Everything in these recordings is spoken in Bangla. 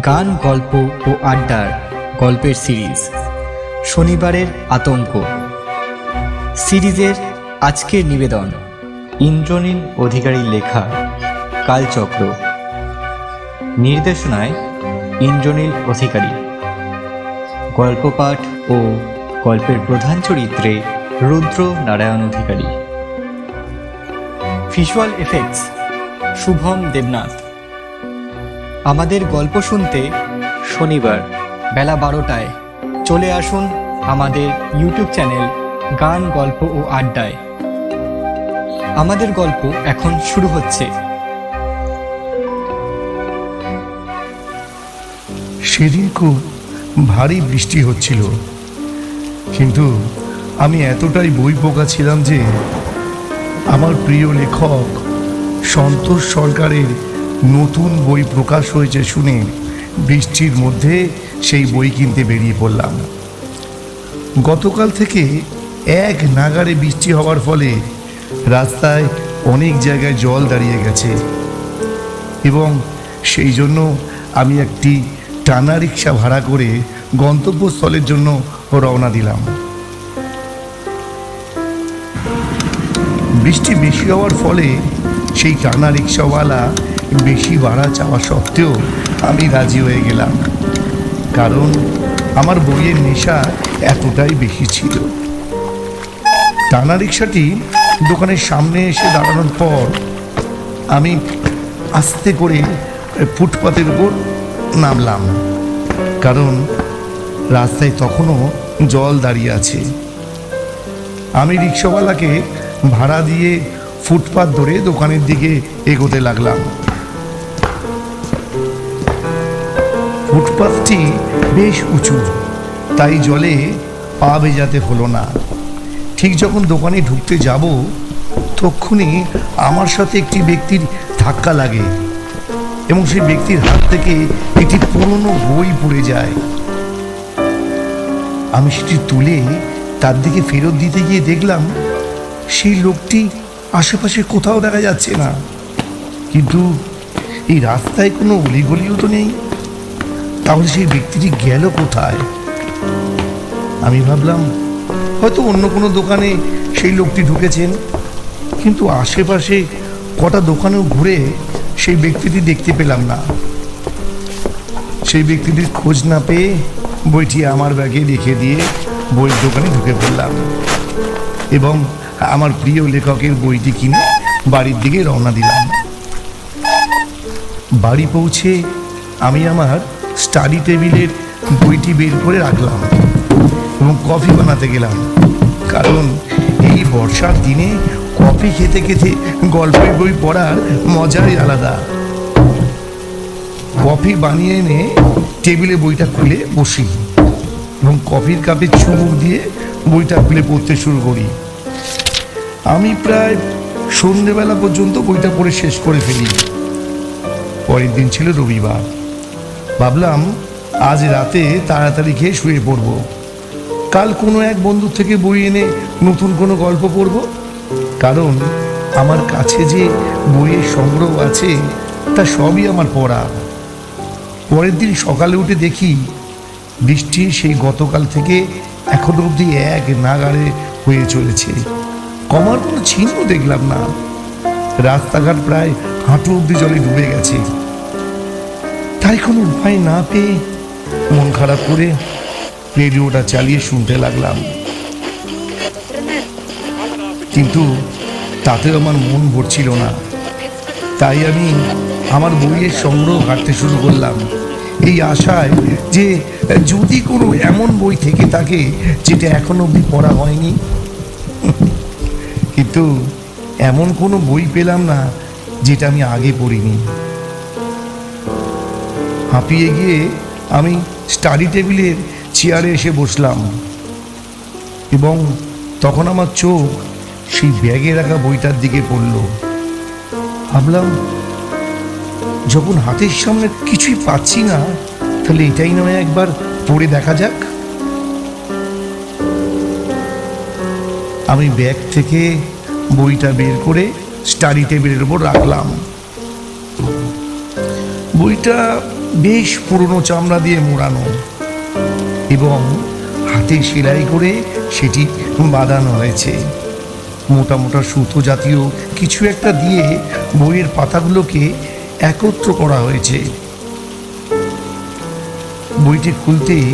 গান, গল্প ও আড্ডার গল্পের সিরিজ শনিবারের আতঙ্ক সিরিজের আজকের নিবেদন ইন্দ্রনীল অধিকারীর লেখা কালচক্র। নির্দেশনায় ইন্দ্রনীল অধিকারী। গল্প পাঠ ও গল্পের প্রধান চরিত্রে রুদ্র নারায়ণ অধিকারী। Visual effects Shubham Debnath. আমাদের গল্প শুনতে শনিবার বেলা 12টায় চলে আসুন আমাদের ইউটিউব চ্যানেল গান, গল্প ও আড্ডায়। আমাদের গল্প এখন শুরু হচ্ছে। সেদিন খুব ভারী বৃষ্টি হচ্ছিল, কিন্তু আমি এতটাই বই পোকা ছিলাম যে আমার প্রিয় লেখক সন্তোষ সরকারের নতুন বই প্রকাশ হয়েছে শুনে বৃষ্টির মধ্যে সেই বই কিনতে বেরিয়ে পড়লাম। গতকাল থেকে এক নাগাড়ে বৃষ্টি হওয়ার ফলে রাস্তায় অনেক জায়গায় জল দাঁড়িয়ে গেছে এবং সেই জন্য আমি একটি টানা রিক্সা ভাড়া করে গন্তব্যস্থলের জন্য রওনা দিলাম। বৃষ্টি বেশি হওয়ার ফলে সেই টানা রিক্সাওয়ালা বেশি ভাড়া চাওয়া সত্ত্বেও আমি রাজি হয়ে গেলাম, কারণ আমার বইয়ের নেশা এতটাই বেশি ছিল। টানা রিক্সাটি দোকানের সামনে এসে দাঁড়ানোর পর আমি আস্তে করে ফুটপাতের উপর নামলাম, কারণ রাস্তায় তখনও জল দাঁড়িয়ে আছে। আমি রিক্সাওয়ালাকে ভাড়া দিয়ে ফুটপাত ধরে দোকানের দিকে এগোতে লাগলাম। ফুটপাতটি বেশ উঁচু, তাই জলে পা ভেজাতে হলো না। ঠিক যখন দোকানে ঢুকতে যাব তক্ষুনি আমার সাথে একটি ব্যক্তির ধাক্কা লাগে এবং সেই ব্যক্তির হাত থেকে একটি পুরনো বই পড়ে যায়। আমি সেটি তুলে তার দিকে ফেরত দিতে গিয়ে দেখলাম সেই লোকটি আশেপাশে কোথাও দেখা যাচ্ছে না, কিন্তু এই রাস্তায় কোনো অলিগলিও তো নেই। তাহলে সেই ব্যক্তিটি গেল কোথায়? আমি ভাবলাম হয়তো অন্য কোনো দোকানে সেই লোকটি ঢুকেছেন, কিন্তু আশেপাশে কটা দোকানেও ঘুরে সেই ব্যক্তিটি দেখতে পেলাম না। সেই ব্যক্তিটির খোঁজ না পেয়ে বইটি আমার ব্যাগে রেখে দিয়ে বইয়ের দোকানে ঢুকে পড়লাম এবং আমার প্রিয় লেখকের বইটি কিনে বাড়ির দিকে রওনা দিলাম। বাড়ি পৌঁছে আমি আমার স্টাডি টেবিলের বইটি বের করে রাখলাম এবং কফি বানাতে গেলাম, কারণ এই বর্ষার দিনে কফি খেতে খেতে গল্পের বই পড়ার মজাই আলাদা। কফি বানিয়ে এনে টেবিলে বইটা খুলে বসি এবং কফির কাপে চুমুক দিয়ে বইটা খুলে পড়তে শুরু করি। আমি প্রায় সন্ধ্যেবেলা পর্যন্ত বইটা পড়ে শেষ করে ফেলি। পরের দিন ছিল রবিবার। ভাবলাম আজ রাতে তাড়াতাড়ি খেয়ে শুয়ে পড়ব, কাল কোনো এক বন্ধু থেকে বই এনে নতুন কোনো গল্প পড়ব, কারণ আমার কাছে যে বইয়ের সংগ্রহ আছে তা সবই আমার পড়া। পরের দিন সকালে উঠে দেখি বৃষ্টি সেই গতকাল থেকে এখনো অবধি এক নাগাড়ে হয়ে চলেছে, কমার কোনো চিহ্ন দেখলাম না। রাস্তাঘাট প্রায় হাঁটু অবধি জলে ডুবে গেছে। তাই কোনো উপায় না পেয়ে মন খারাপ করে রেডিওটা চালিয়ে শুনতে লাগলাম, কিন্তু তাতেও আমার মন ভরছিল না। তাই আমি আমার বইয়ের সংগ্রহ ঘাঁটতে শুরু করলাম, এই আশায় যে যদি কোনো এমন বই থেকে থাকে যেটা এখনো অবধি পড়া হয়নি। কিন্তু এমন কোনো বই পেলাম না যেটা আমি আগে পড়িনি। হাঁপিয়ে গিয়ে আমি স্টাডি টেবিলের চেয়ারে এসে বসলাম এবং তখন আমার চোখ সেই ব্যাগে রাখা বইটার দিকে পড়ল। ভাবলাম যখন হাতের সামনে কিছুই পাচ্ছি না, তাহলে এটাই নয় একবার পড়ে দেখা যাক। আমি ব্যাগ থেকে বইটা বের করে স্টাডি টেবিলের উপর রাখলাম। বইটা বেশ পুরনো চামড়া দিয়ে মোড়ানো এবং হাতে সেলাই করে সেটি বাঁধানো হয়েছে। মোটা মোটা সুতো জাতীয় কিছু একটা দিয়ে বইয়ের পাতাগুলোকে একত্র করা হয়েছে। বইটি খুলতেই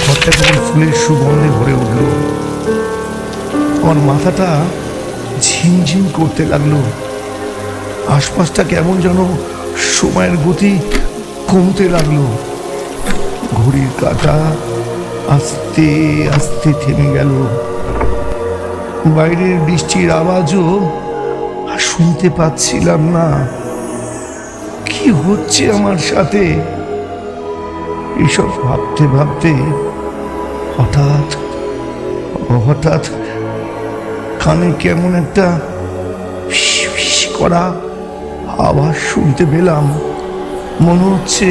ঘরটা কেমন ফুলের সুগন্ধে ভরে উঠল। আমার মাথাটা ঝিমঝিম করতে লাগলো। আশপাশটা কেমন যেন সময়ের গতি কমতে লাগলো। ঘড়ির কাঁটা আস্তে আস্তে থেমে গেল। বাইরের বৃষ্টির আওয়াজও আর শুনতে পাচ্ছিলাম না। কি হচ্ছে আমার সাথে? এসব ভাবতে ভাবতে হঠাৎ হঠাৎ কানে কেমন একটা ফিস ফিস করা আওয়াজ শুনতে পেলাম। মনে হচ্ছে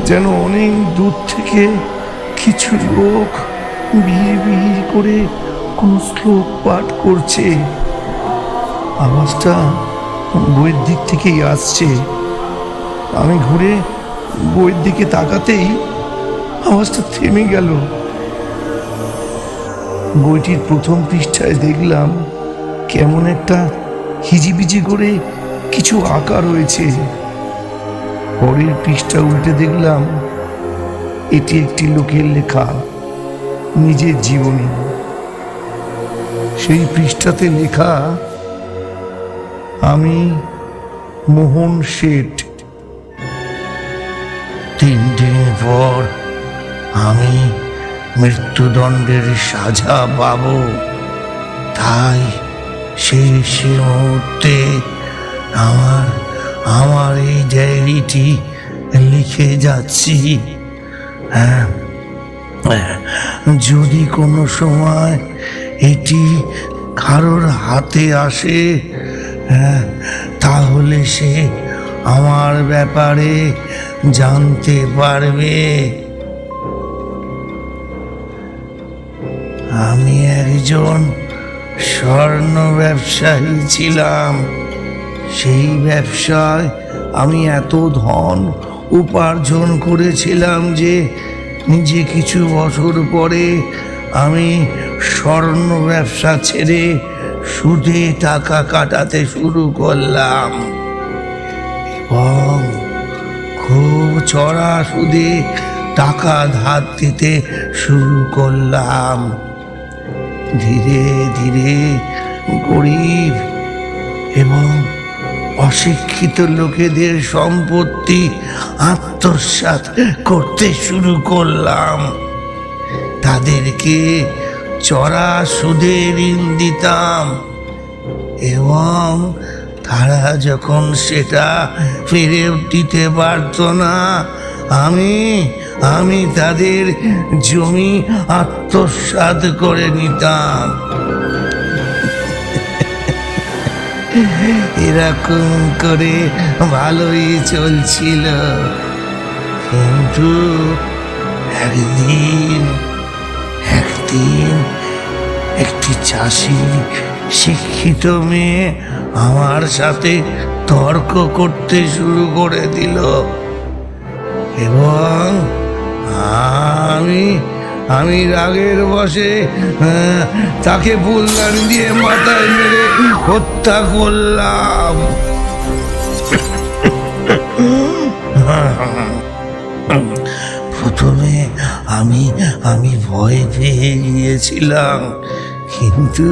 যেন অনেক দূর থেকে কিছু লোক বিড় করে কোন শ্লোক পাঠ করছে। আওয়াজটা বইয়ের দিক থেকেই আসছে। আমি ঘুরে বইয়ের দিকে তাকাতেই আওয়াজটা থেমে গেল। বইটির প্রথম পৃষ্ঠায় দেখলাম কেমন একটা হিজিবিজি করে কিছু আঁকা রয়েছে। পরের পৃষ্ঠা উল্টে দেখলাম এটি একটি লোকের লেখা, নিজের জীবনী। সেই পৃষ্ঠাতে লেখা, আমি মোহন শেঠ। 3 দিন পর আমি মৃত্যুদণ্ডের সাজা পাব। তাই শেষ মুহূর্তে আমার এই ডায়েরিটি লিখে যাচ্ছি। যদি কোনো সময় এটি কারোর হাতে আসে, তাহলে সে আমার ব্যাপারে জানতে পারবে। আমি একজন স্বর্ণ ব্যবসায়ী ছিলাম। সেই ব্যবসায় আমি এত ধন উপার্জন করেছিলাম যে নিজে কিছু বছর পরে আমি স্বর্ণ ব্যবসা ছেড়ে সুদে টাকা কাটাতে শুরু করলাম এবং খুব চড়া সুদে টাকা ধার দিতে শুরু করলাম। ধীরে ধীরে গরিব এবং অশিক্ষিত লোকেদের সম্পত্তি আত্মসাৎ করতে শুরু করলাম। তাদেরকে চড়া সুদে ঋণ দিতাম এবং তারা যখন সেটা ফেরত দিতে পারত না, আমি তাদের জমি আত্মসাৎ করে নিতাম। এরকম করে ভালোই চলছিল। কিন্তু একদিন একটি চাষি শিক্ষিত মেয়ে আমার সাথে তর্ক করতে শুরু করে দিল এবং আমি রাগের বশে তাকে ফুলদানি দিয়ে মাথায় মেরে হত্যা করলাম। প্রথমে আমি ভয় পেয়ে গিয়েছিলাম, কিন্তু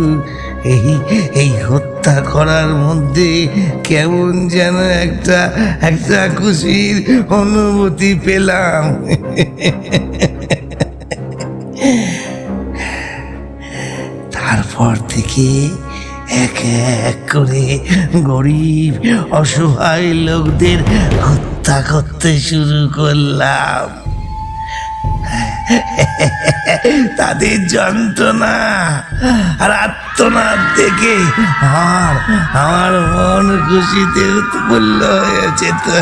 এই হত্যা করার মধ্যে কেমন যেন একটা খুশির অনুভূতি পেলাম। তারপর থেকে এক এক করে গরিব অসহায় লোকদের হত্যা করতে শুরু করলাম। তাদের যন্ত্রণা আর আত্মনাদ দেখে আমার মন খুশিতে উৎফুল্ল হয়েছে। তো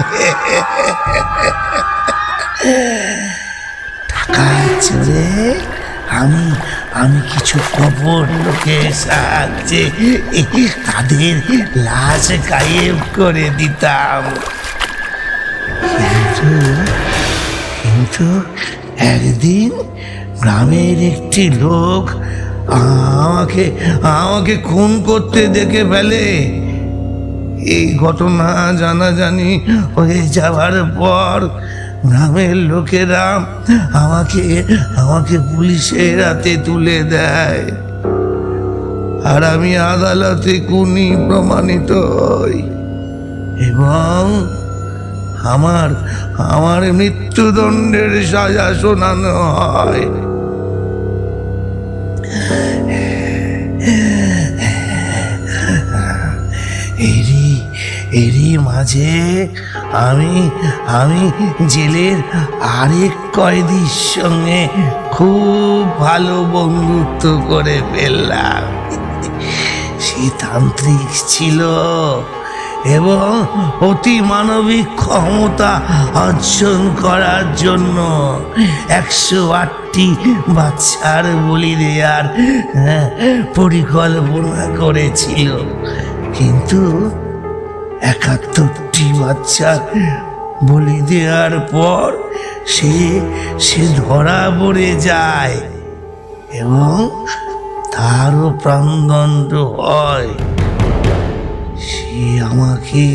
টাকা চুরে আমি কিছু কপট লোকের সাহায্যে তাদের লাশ গায়েব করে দিতাম। কিন্তু একদিন গ্রামের একটি লোক আমাকে আমাকে খুন করতে দেখে ফেলে। এই ঘটনা জানাজানি হয়ে যাওয়ার পর গ্রামের লোকেরা আমাকে আমাকে পুলিশের হাতে তুলে দেয়, আর আমি আদালতে খুনি প্রমাণিত হই এবং আমার আমার মৃত্যুদণ্ডের সাজা শোনানো হয়। এরই মাঝে আমি আমি জেলের আরেক কয়েদির সঙ্গে খুব ভালো বন্ধুত্ব করে ফেললাম। সে তান্ত্রিক ছিল এবং অতি মানবিক ক্ষমতা অর্জন করার জন্য 108টি বাচ্চার বলি দেওয়ার পরিকল্পনা করেছিল। কিন্তু 71টি বাচ্চার বলি দেওয়ার পর সে ধরা পড়ে যায় এবং তারও প্রাণদণ্ড হয়। সে আমাকে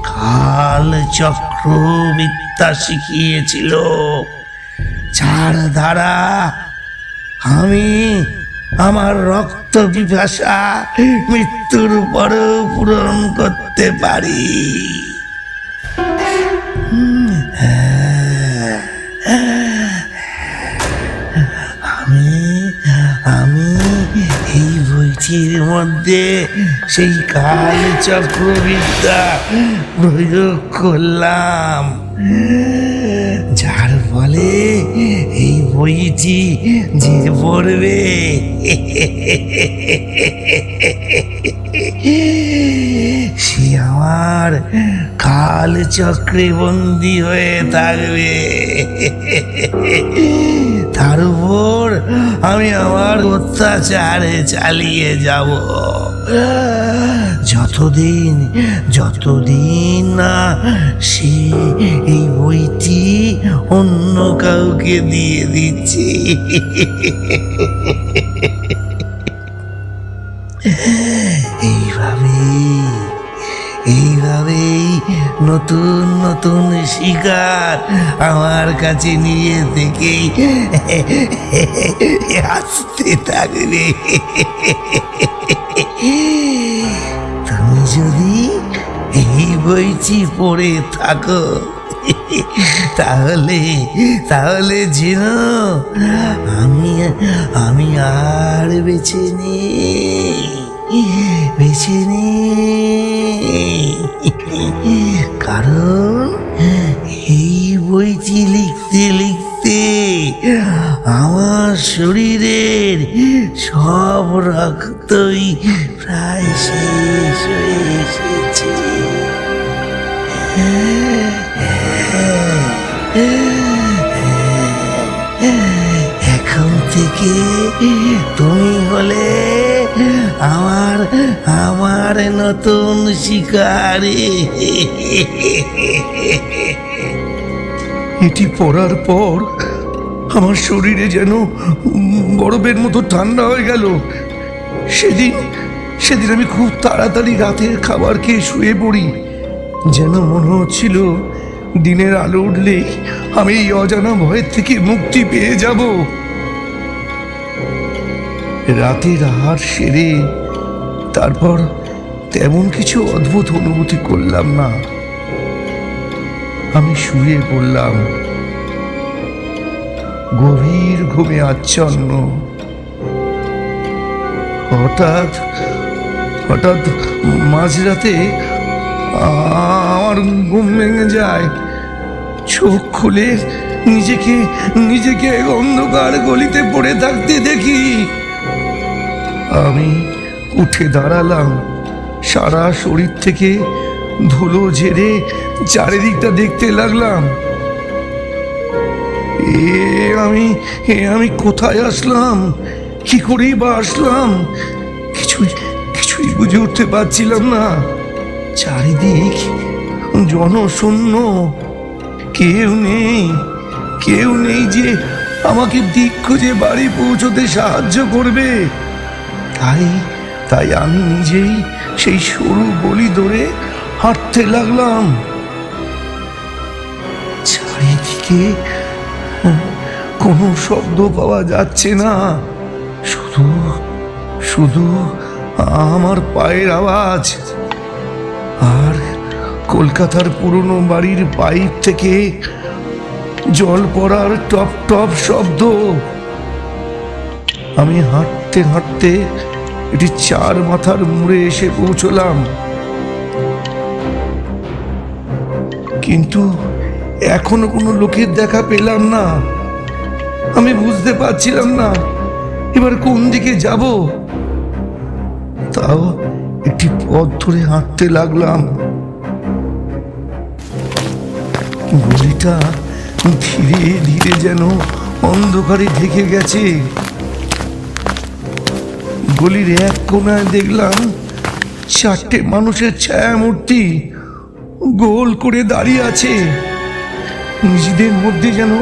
কালচক্র বিদ্যা শিখিয়েছিল, যার দ্বারা আমি আমার রক্ত পিপাসা মৃত্যুর পরও পূরণ করতে পারি। আমি এই বইটির মধ্যে সেই কালচক্রবিদ্যা প্রয়োগ করলাম, যার ফলে এই বইটি যে পড়বে সে আমার কালচক্রে বন্দী হয়ে থাকবে। তার উপর আমি আমার অত্যাচার চালিয়ে যাব যতদিন না সে এই বইটি অন্য কাউকে দিয়ে দিচ্ছে। এইভাবেই নতুন নতুন শিকার আমার কাছে নিয়ে থেকেই আসতে থাকবে। তুমি যদি এই বইটি পড়ে থাকো তাহলে যেন আমি আর বেছে নেই, কারণ এই বইটি লিখতে লিখতে আমার শরীরের সব রক্তই প্রায় শেষ হয়ে এসেছে। এখন থেকে তুমি হলে আমার নতুন শিকারী। এটি পড়ার পর আমার শরীরে যেন বরফের মতো ঠান্ডা হয়ে গেল। সেদিন আমি খুব তাড়াতাড়ি রাতের খাবার খেয়ে শুয়ে পড়ি, যেন মনে হচ্ছিল দিনের আলো উঠলেই আমি এই অজানা ভয়ের থেকে মুক্তি পেয়ে যাব। রাতের আহার সেরে তারপর তেমন কিছু অদ্ভুত অনুভূতি করলাম না। আমি শুয়ে পড়লাম, গভীর ঘুমে আচ্ছন্ন। হঠাৎ মাঝরাতে আমার ঘুম ভেঙে যায়। চোখ খুলে নিজেকে অন্ধকার গলিতে পড়ে থাকতে দেখি। আমি উঠে দাঁড়ালাম, সারা শরীর থেকে ধুলো ঝেড়ে চারিদিকটা দেখতে লাগলাম। আমি কোথায় আসলাম? কি করেই বা আসলাম? কিছুই বুঝে উঠতে পারছিলাম না। চারিদিক জনশূন্য, কেউ নেই যে আমাকে দিক খুঁজে বাড়ি পৌঁছতে সাহায্য করবে। তাই আমি নিজেই সেই সরু গলি ধরে হাঁটতে লাগলাম। চারিদিকে কোনো শব্দ পাওয়া যাচ্ছে না, শুধু আমার পায়ের আওয়াজ আর কলকাতার পুরনো বাড়ির পাইপ থেকে জল পড়ার টপ টপ শব্দ। আমি হাঁটতে হাঁটতে এটি 4 মাথার মোড়ে এসে পৌঁছলাম, কিন্তু এখনো কোনো লোকের দেখা পেলাম না। আমি বুঝতে পারছিলাম না এবার কোন দিকে যাব। তাও একটি পথ ধরে হাঁটতে লাগলাম। গলিটা ধীরে ধীরে যেন অন্ধকারে ঢেকে গেছে। গলির এক কোণায় দেখলাম 4টে মানুষের ছায়া মূর্তি গোল করে দাঁড়িয়ে আছে। নিজেদের মধ্যে যেন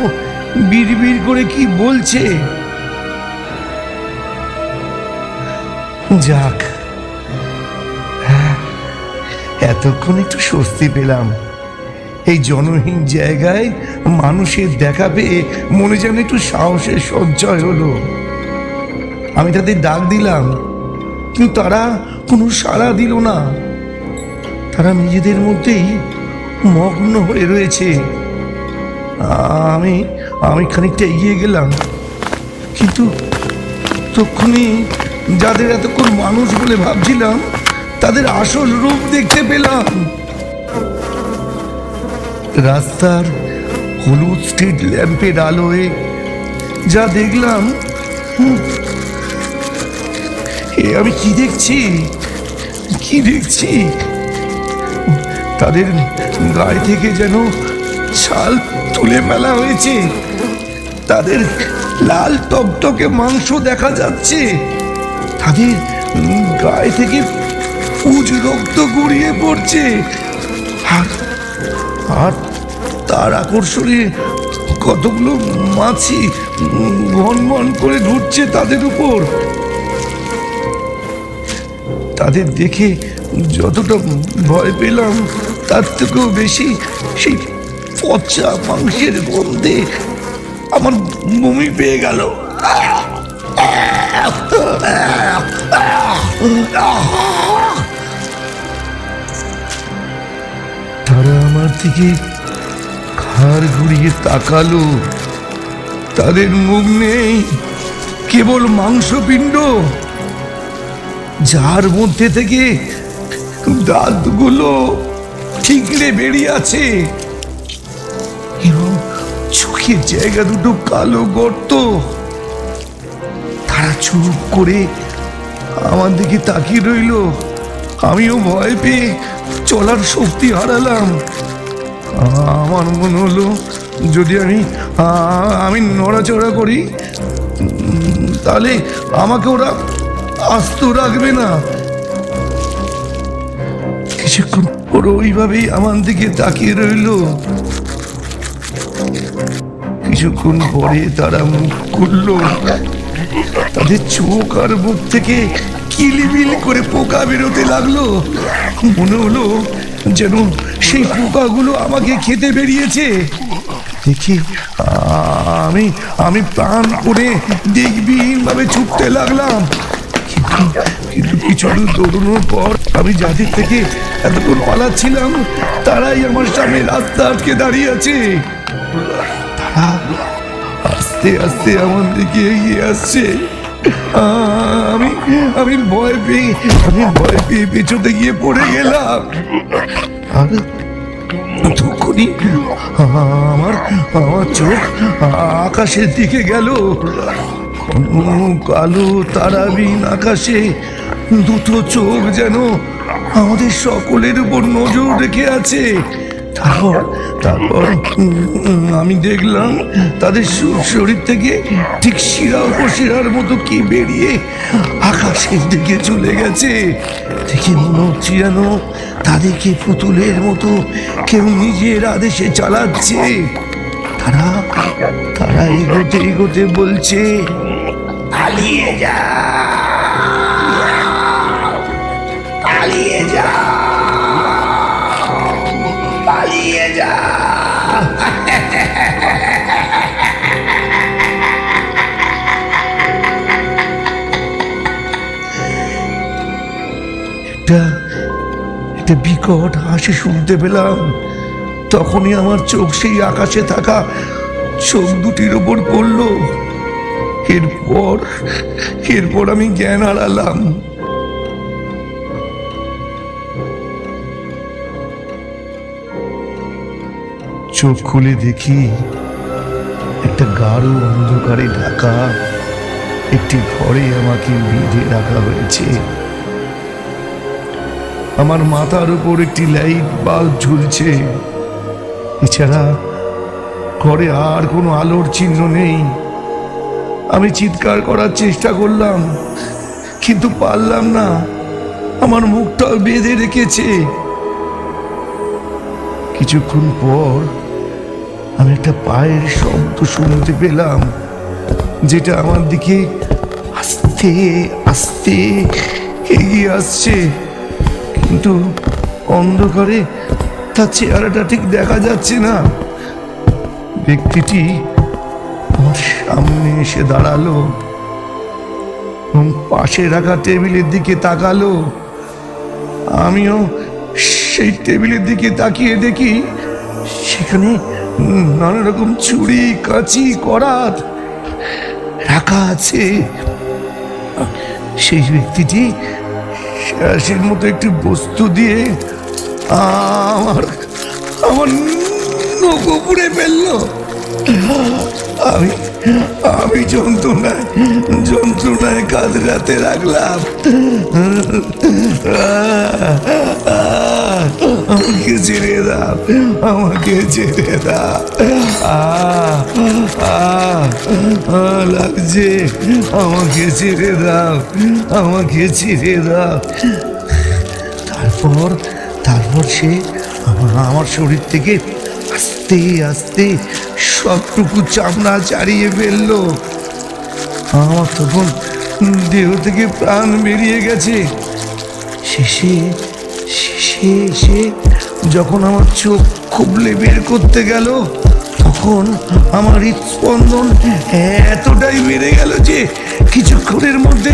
বিড়বিড় করে কি বলছে। যাক, এতক্ষণ একটু স্বস্তি পেলাম। এই জনহীন জায়গায় মানুষের দেখা পেয়ে মনে যেন একটু সাহসের সঞ্চয় হলো। আমি তাদের ডাক দিলাম, কিন্তু তারা কোনো সাড়া দিল না। তারা নিজেদের মধ্যেই মগ্ন হয়ে রয়েছে। আমি খানিকটা এগিয়ে গেলাম, কিন্তু তখনই যাদের এতক্ষণ মানুষ বলে ভাবছিলাম তাদের আসল রূপ দেখতে পেলাম। রাস্তার হলুদ স্ট্রিট ল্যাম্পের আলোয় যা দেখলাম, আমি কি দেখছি? তাদের গায়ে থেকে যেন ছাল তুলে ফেলা হয়েছে। তাদের লাল টকটকে মাংস দেখা যাচ্ছে। তাদের গায়ে থেকে পুজ রক্ত গড়িয়ে পড়ছে। আর তার আকর্ষণে কতগুলো মাছি ঘন ঘন করে ঘুরছে তাদের উপর। তাদের দেখে যতটা ভয় পেলাম তার থেকেও বেশি সেই পচা মাংসের গন্ধে আমার বমি পেয়ে গেল। তারা আমার দিকে ঘাড় ঘুরিয়ে তাকালো। তাদের মুখ নেই, কেবল মাংসপিণ্ড, যার মধ্যে থেকে দাঁতগুলো ঠিকরে বেরিয়ে আছে এবং চোখের জায়গা দুটো কালো গর্ত। তারা চুপ করে আমার দিকে তাকিয়ে রইল। আমিও ভয় পেয়ে চলার শক্তি হারালাম। আমার মনে হলো যদি আমি নড়াচড়া করি তাহলে আমাকে ওরা আস্ত রাখবে না। কিছুক্ষণ ওরা ওইভাবেই আমার দিকে তাকিয়ে রইল। কিছুক্ষণ পরে তারা মুখ খুলল। তাদের চোখ আর মুখ থেকে কিলিবিল করে পোকা বেরোতে লাগলো। মনে হলো যেন সেই পোকাগুলো আমাকে খেতে বেরিয়েছে। দেখি আমি প্রাণ করে দিকবিহীন ভাবে ছুটতে লাগলাম। কিন্তু কিছু দূর দৌড়ানোর পর আমি যাদের থেকে এতক্ষণ পালাচ্ছিলাম তারাই আমার সামনে রাস্তা আটকে দাঁড়িয়ে আছে। তারা আস্তে আস্তে আমার দিকে এগিয়ে আসছে। আমি ভয় পেয়ে পেছনে গিয়ে পড়ে গেলাম। আর তখনই আমার চোখ আকাশের দিকে গেল। কালো তারাবিহীন আকাশে দুটো চোখ যেন আমাদের সকলের উপর নজর রেখে আছে। তারপর তারপর আমি দেখলাম তাদের শরীর থেকে ঠিক শিরা উপশিরার মতো কি বেরিয়ে আকাশের দিকে চলে গেছে। দেখে মনে হচ্ছে যেন তাদেরকে পুতুলের মতো কেউ নিজের আদেশে চালাচ্ছে। তারা তারা এগোতে এগোতে বলছে, পালিয়ে যা, পালিয়ে যা, পালিয়ে যা। একটা বিকট হাসি শুনতে পেলাম। তখনই আমার চোখ সেই আকাশে থাকা চোখ দুটির ওপর পড়ল। এরপর আমি জ্ঞান হারালাম। চোখ খুলে দেখি একটা গাঢ় অন্ধকারে ঢাকা একটি ঘরে আমাকে বেঁধে রাখা হয়েছে। আমার মাথার উপর একটি লাইট বাল্ব ঝুলছে। এছাড়া ঘরে আর কোনো আলোর চিহ্ন নেই। আমি চিৎকার করার চেষ্টা করলাম, কিন্তু পারলাম না। আমার মুখটাও বেঁধে রেখেছে। কিছুক্ষণ পর আমি একটা পায়ের শব্দ শুনতে পেলাম, যেটা আমার দিকে আস্তে আস্তে এগিয়ে আসছে। কিন্তু অন্ধকারে তার চেহারাটা ঠিক দেখা যাচ্ছে না। ব্যক্তিটি আমার সামনে এসে দাঁড়ালো এবং পাশে রাখা টেবিলের দিকে তাকালো। আমিও সেই টেবিলের দিকে তাকিয়ে দেখি সেখানে নানা রকম ছুরি, কাঁচি, করাত রাখা আছে। সেই ব্যক্তিটি শ্বাসের মতো একটি বস্তু দিয়ে আমার আমার নখ পুড়ে ফেললো। আমি যন্ত্রণায় কাঁদতে লাগলাম। আমাকে ছেড়ে দাও, আমাকে ছেড়ে দাও, লাগছে, আমাকে ছেড়ে দাও, আমাকে ছেড়ে দাও। তারপর সে আমার শরীর থেকে আস্তে আস্তে সবটুকু চামড়া ছাড়িয়ে ফেললো। আমার তখন দেহ থেকে প্রাণ বেরিয়ে গেছে। শেষে যখন আমার চোখ খুবলে বের করতে গেল, তখন আমার হৃদস্পন্দন এতটাই বেড়ে গেল যে কিছুক্ষণের মধ্যে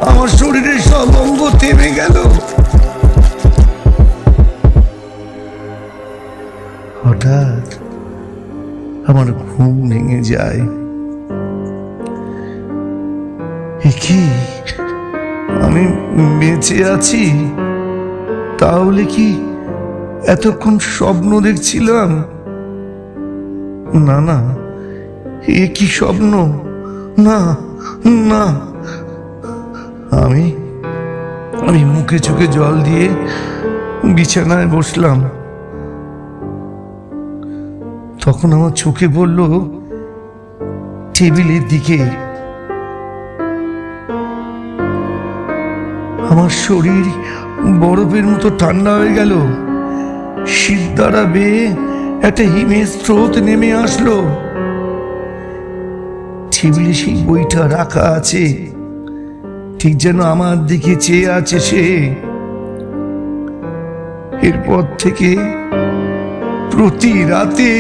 আমার শরীরের সব অঙ্গ থেমে গেল। হঠাৎ আমার ঘুম ভেঙে যায়। কি আমি বেঁচে আছি? তাহলে কি এতক্ষণ স্বপ্ন দেখছিলাম? না না, এ কি স্বপ্ন? না না। আমি মুখে চোখে জল দিয়ে বিছানায় বসলাম। তখন আমার চোখে পড়ল টেবিলের দিকে। আমার শরীর বরফের মতো ঠান্ডা হয়ে গেল। শীত দ্বারা বেয়ে একটা হিমের স্রোত নেমে আসলো। টেবিলে সেই বইটা রাখা আছে, ঠিক যেন আমার দিকে চেয়ে আছে সে। এরপর থেকে প্রতি রাতে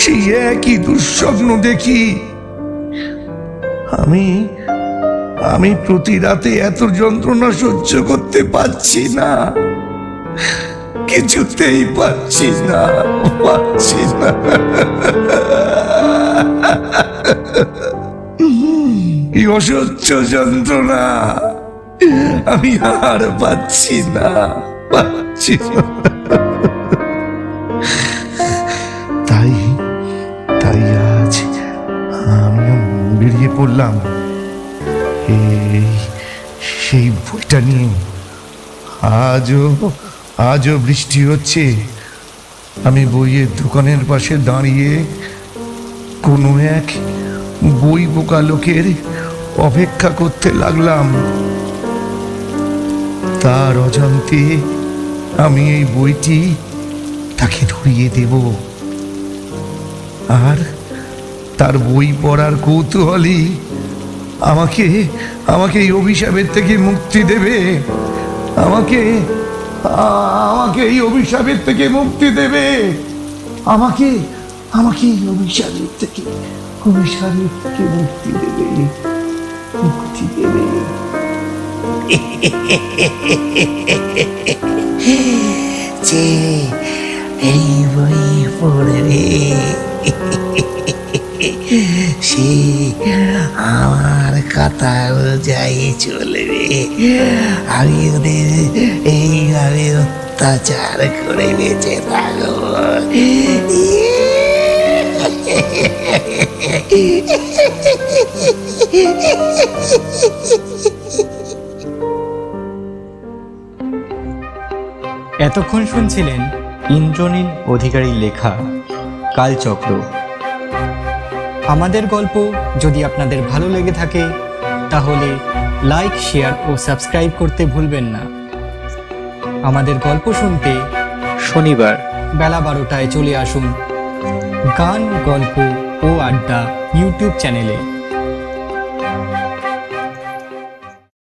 সেই একই দুঃস্বপ্ন দেখি। আমি প্রতি রাতে এত যন্ত্রণা সহ্য করতে পারছি না, কিছুতেই পারছি না। এই অসহ্য যন্ত্রণা আমি আর পাচ্ছি না। তাই আজ আমিও বেরিয়ে পড়লাম সেই বইটা নিয়ে। আজও বৃষ্টি হচ্ছে, আমি বইয়ের দোকানের পাশে দাঁড়িয়ে কোনো এক বই বোকা লোকের অপেক্ষা করতে লাগলাম। তার অজান্তে আমি এই বইটি তাকে ধরিয়ে দেব, আর তার বই পড়ার কৌতূহলী আমাকে আমাকে এই অভিশাপের থেকে মুক্তি দেবে, আমাকে আমাকে এই অভিশাপের থেকে মুক্তি দেবে, আমাকে আমাকে এই অভিশাপের থেকে মুক্তি দেবে, মুক্তি দেবে। যে এই বই পড়বে সে আমার কথা অনুযায়ী চলবে। আমি ওদের এইভাবে অত্যাচার করে বেঁচে থাকবো। এতক্ষণ শুনছিলেন ইন্দ্রনীল অধিকারীর লেখা কালচক্র। আমাদের গল্প যদি আপনাদের ভালো লেগে থাকে তাহলে লাইক, শেয়ার ও সাবস্ক্রাইব করতে ভুলবেন না। আমাদের গল্প শুনতে শনিবার বেলা 12টায় চলে আসুন গান, গল্প ও আড্ডা ইউটিউব চ্যানেলে।